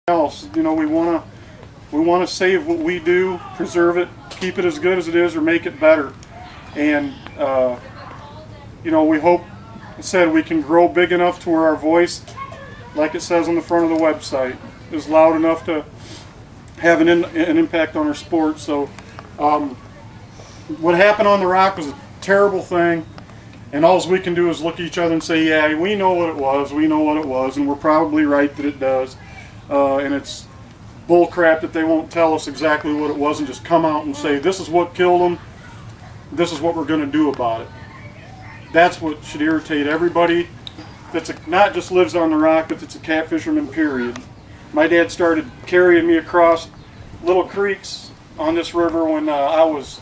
else. You know, we want to save what we do, preserve it, keep it as good as it is, or make it better. And you know, we hope, said, we can grow big enough to where our voice, like it says on the front of the website, is loud enough to have an impact on our sport. So what happened on the Rock was a terrible thing, and all we can do is look at each other and say, yeah, we know what it was, and we're probably right that it does, and it's bull crap that they won't tell us exactly what it was and just come out and say, this is what killed them, this is what we're going to do about it. That's what should irritate everybody that's not just lives on the Rock, but that's a catfisherman, period. My dad started carrying me across little creeks on this river when I was,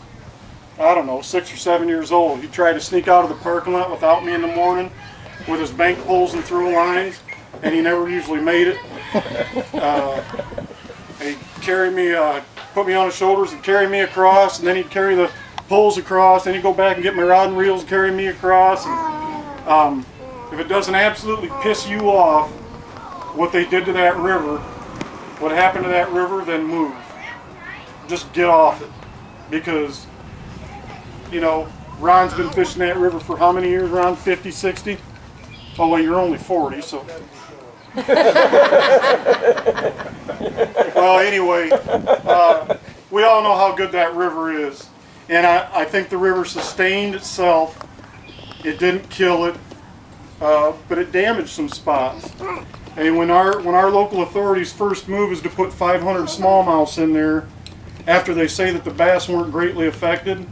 I don't know, 6 or 7 years old. He tried to sneak out of the parking lot without me in the morning with his bank poles and throw lines, and he never usually made it. He'd carry me, put me on his shoulders and carry me across, and then he'd carry the poles across, then he'd go back and get my rod and reels and carry me across. And, if it doesn't absolutely piss you off what they did to that river, what happened to that river, then move. Just get off it. Because, you know, Ron's been fishing that river for how many years, Ron? 50, 60? Oh, well, you're only 40, so. Well, anyway, we all know how good that river is. And I think the river sustained itself. It didn't kill it, but it damaged some spots. And when our local authorities' first move is to put 500 smallmouths in there, after they say that the bass weren't greatly affected,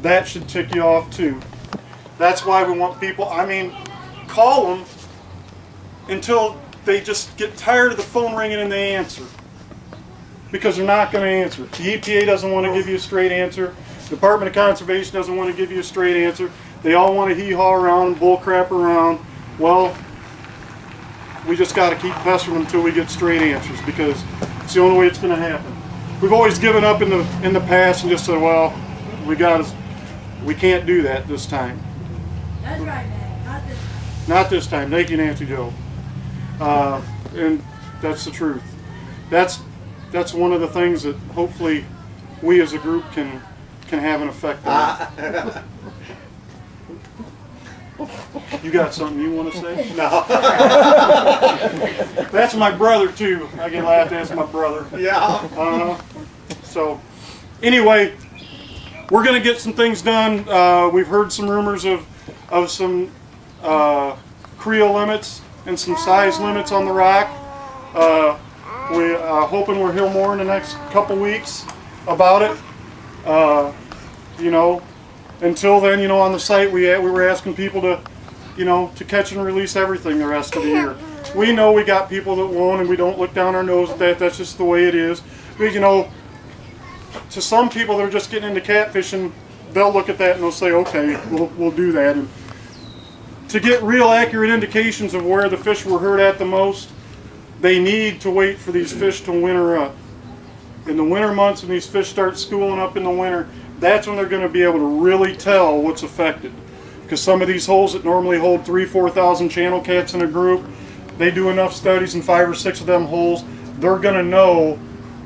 that should tick you off too. That's why we want people, I mean, call them until they just get tired of the phone ringing and they answer. Because they're not going to answer. The EPA doesn't want to give you a straight answer. The Department of Conservation doesn't want to give you a straight answer. They all want to hee-haw around and bullcrap around. Well, we just got to keep pestering them until we get straight answers, because it's the only way it's going to happen. We've always given up in the past and just said, well, we can't do that this time. That's right, man. Not this time. Not this time. Thank you, Nancy Joe. And that's the truth. That's one of the things that hopefully we as a group can have an effect on. You got something you want to say? No. That's my brother too. I get laughed at. That's my brother. Yeah. So anyway, we're going to get some things done. We've heard some rumors of some creel limits and some size limits on the Rock. We're hoping we'll hear more in the next couple weeks about it. You know, until then, you know, on the site we were asking people to, you know, to catch and release everything the rest of the year. We know we got people that won't, and we don't look down our nose at that. That's just the way it is. But, you know, to some people that are just getting into catfishing, they'll look at that and they'll say, okay, we'll do that. And to get real accurate indications of where the fish were hurt at the most, they need to wait for these fish to winter up. In the winter months, when these fish start schooling up in the winter, that's when they're going to be able to really tell what's affected. Because some of these holes that normally hold 3,000-4,000 channel cats in a group, they do enough studies in 5 or 6 of them holes, they're going to know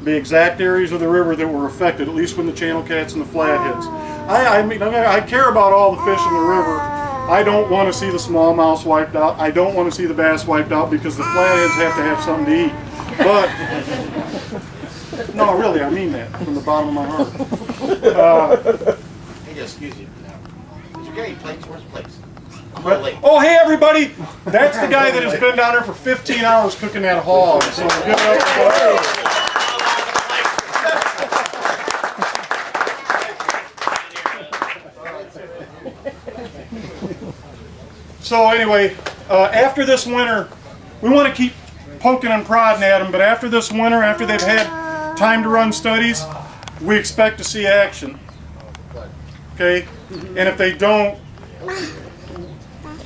the exact areas of the river that were affected, at least when the channel cats and the flatheads. I mean, I care about all the fish in the river. I don't want to see the smallmouths wiped out. I don't want to see the bass wiped out, because the flatheads have to have something to eat. But, no, really, I mean that from the bottom of my heart. Hey, excuse you. Did you get any plates? Where's the plates? Oh, hey, everybody! That's the guy that has been down there for 15 hours cooking that hog. So give it up for So anyway, after this winter, we want to keep poking and prodding at them, but after this winter, after they've had time to run studies, we expect to see action. Okay? And if they don't,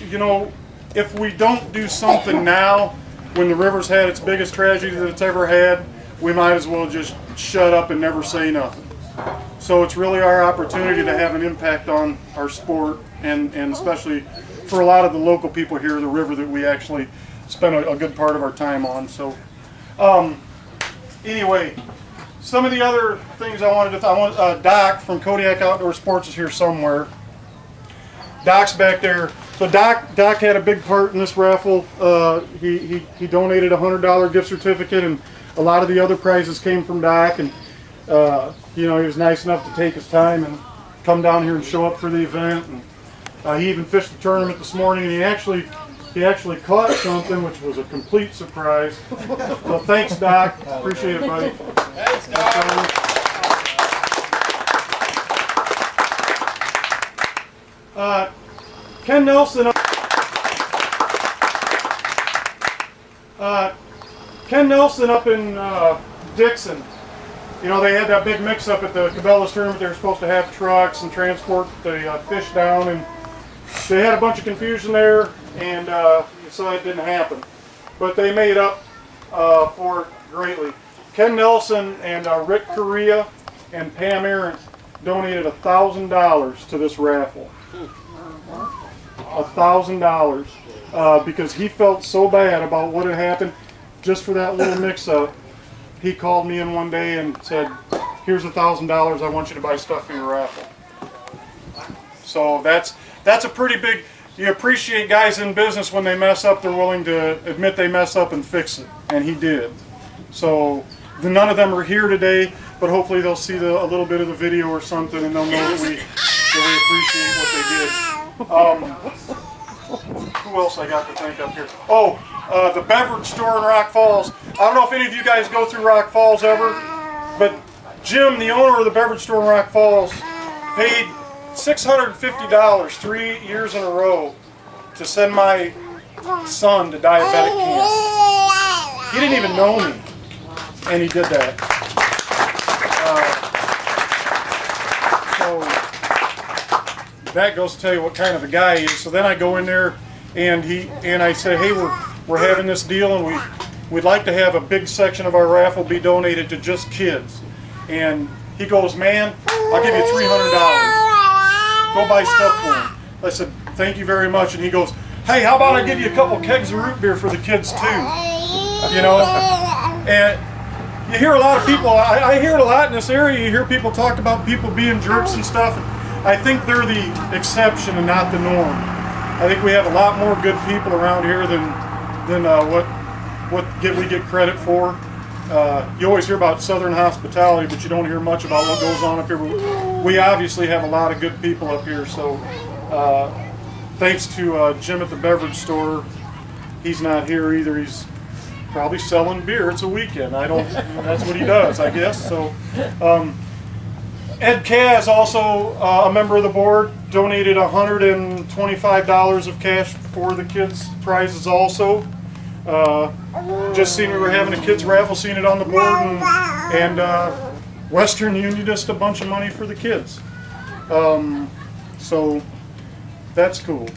you know, if we don't do something now, when the river's had its biggest tragedy that it's ever had, we might as well just shut up and never say nothing. So it's really our opportunity to have an impact on our sport, and especially for a lot of the local people here, the river that we actually spend a good part of our time on. So anyway, some of the other things I wanted to, Doc from Kodiak Outdoor Sports is here somewhere. Doc's back there. So Doc had a big part in this raffle. He donated a $100 gift certificate, and a lot of the other prizes came from Doc. And you know, he was nice enough to take his time and come down here and show up for the event. And he even fished the tournament this morning, and he actually caught something, which was a complete surprise. So thanks, Doc. Appreciate it, buddy. Thanks, Doc. Ken Nelson. Ken Nelson up in Dixon. You know, they had that big mix-up at the Cabela's tournament. They were supposed to have trucks and transport the fish down, and they had a bunch of confusion there, and so it didn't happen. But they made up for it greatly. Ken Nelson and Rick Correa and Pam Arendt donated $1,000 to this raffle. $1,000 because he felt so bad about what had happened just for that little mix-up. He called me in one day and said, "Here's $1,000. I want you to buy stuff for your raffle." So that's a pretty big. You appreciate guys in business when they mess up. They're willing to admit they mess up and fix it, and he did. So none of them are here today, but hopefully they'll see a little bit of the video or something, and they'll know that we appreciate what they did. Who else I got to thank up here? Oh, the beverage store in Rock Falls. I don't know if any of you guys go through Rock Falls ever, but Jim, the owner of the beverage store in Rock Falls, paid $650 3 years in a row to send my son to diabetic camp. He didn't even know me, and he did that. So that goes to tell you what kind of a guy he is. So then I go in there, and I say, "Hey, we're having this deal, and we'd like to have a big section of our raffle be donated to just kids." And he goes, "Man, I'll give you $300. Go buy stuff for him." I said, "Thank you very much." And he goes, "Hey, how about I give you a couple kegs of root beer for the kids too?" You know, and you hear a lot of people. I hear it a lot in this area. You hear people talk about people being jerks and stuff. I think they're the exception and not the norm. I think we have a lot more good people around here than what we get credit for. You always hear about Southern hospitality, but you don't hear much about what goes on up here. We obviously have a lot of good people up here, so thanks to Jim at the beverage store. He's not here either. He's probably selling beer. It's a weekend. That's what he does, I guess. So Ed Kaz, also a member of the board, donated $125 of cash for the kids' prizes also. Just seen we were having a kids raffle, seen it on the board, and Western Union just a bunch of money for the kids. So that's cool.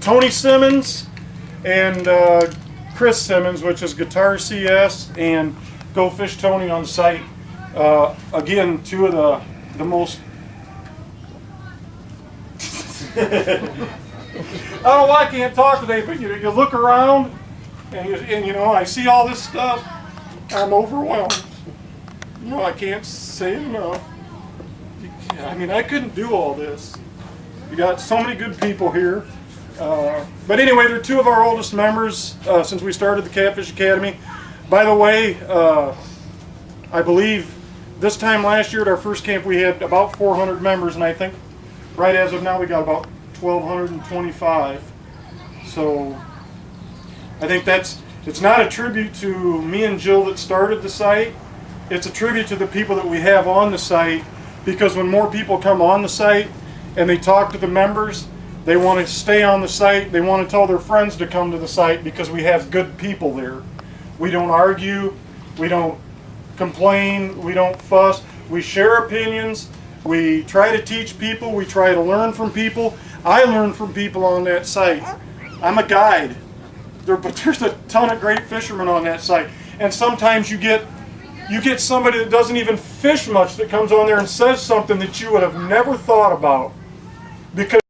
Tony Simmons and Chris Simmons, which is Guitar CS and Go Fish Tony on site. Again, two of the most I don't know why I can't talk today, but you look around and you know, I see all this stuff, I'm overwhelmed. You know, I can't say it enough. I mean, I couldn't do all this. You got so many good people here. But anyway, they're two of our oldest members since we started the Catfish Academy. By the way, I believe this time last year at our first camp we had about 400 members, and I think right as of now we got about 1,225. So I think it's not a tribute to me and Jill that started the site. It's a tribute to the people that we have on the site, because when more people come on the site and they talk to the members, they want to stay on the site. They want to tell their friends to come to the site because we have good people there. We don't argue. We don't complain. We don't fuss. We share opinions. We try to teach people. We try to learn from people. I learn from people on that site. I'm a guide. But there's a ton of great fishermen on that site. And sometimes you get somebody that doesn't even fish much that comes on there and says something that you would have never thought about. Because